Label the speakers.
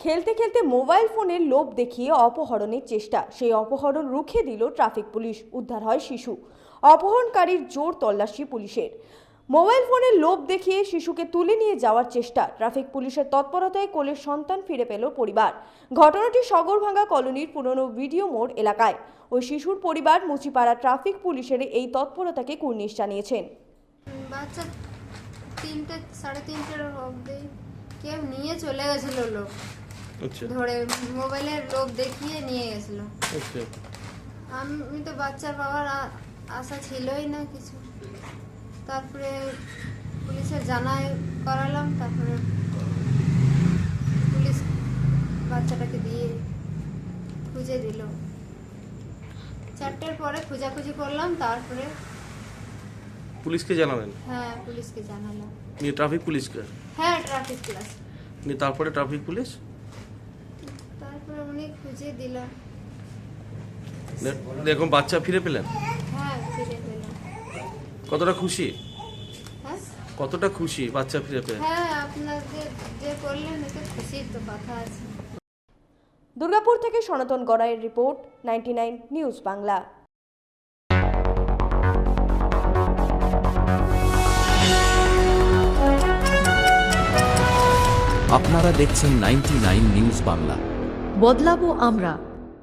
Speaker 1: খেলতে খেলতে মোবাইল ফোনের লোভ দেখিয়ে অপহরণের চেষ্টা, সেই অপহরণ রুখে দিল ট্রাফিক পুলিশ। উদ্ধার হয় শিশু। অপহরণকারীর জোর তল্লাশি পুলিশের। মোবাইল ফোনের লোভ দেখিয়ে শিশুকে তুলে নিয়ে যাওয়ার চেষ্টা, ট্রাফিক পুলিশের তৎপরতায় কোলের সন্তান ফিরে পেল পরিবার। ঘটনাটি সগরভাঙ্গা কলোনির পুরনো ভিডিও মোড় এলাকায়। ওই শিশুর পরিবার মুচিপাড়া ট্রাফিক পুলিশের এই তৎপরতাকে কুর্নিশ জানিয়েছেন।
Speaker 2: বাচ্চা 3টে 3:30টার অবধি কেউ নিয়ে চলে গেছিল লোক।
Speaker 3: আচ্ছা
Speaker 2: ধরে মোবাইলের লোভ দেখিয়ে নিয়ে গেছিল।
Speaker 3: আচ্ছা
Speaker 2: আমি তো বাচ্চার বাবার আশা ছিলই না কিছু। তারপরে পুলিশের জানাই করালাম, তারপরে পুলিশ বাচ্চাটাকে দিয়ে খুঁজে দিল। 4টের পরে খোঁজাখুঁজি করলাম, তারপরে
Speaker 3: পুলিশকে জানালেন?
Speaker 2: হ্যাঁ পুলিশকে জানালাম।
Speaker 3: নিয়ে ট্রাফিক পুলিশকে?
Speaker 2: হ্যাঁ ট্রাফিক পুলিশ।
Speaker 3: নিয়ে তারপরে ট্রাফিক পুলিশ
Speaker 2: তারপরে উনি খুঁজে দিলাম।
Speaker 3: এখন বাচ্চা ফিরে পেলেন?
Speaker 2: হ্যাঁ ফিরে পেলাম।
Speaker 3: কতটা খুশি?
Speaker 2: হ্যাঁ
Speaker 3: কতটা খুশি বাচ্চা ফিরে পেয়ে?
Speaker 2: হ্যাঁ আপনাদের যে করলেন এতে খুশির তো কথা আছে।
Speaker 1: দুর্গাপুর থেকে সনাতন গড়াইয়ের রিপোর্ট, 99 নিউজ বাংলা।
Speaker 4: আপনারা দেখছেন 99 নিউজ বাংলা।
Speaker 5: বদলাবো আমরা।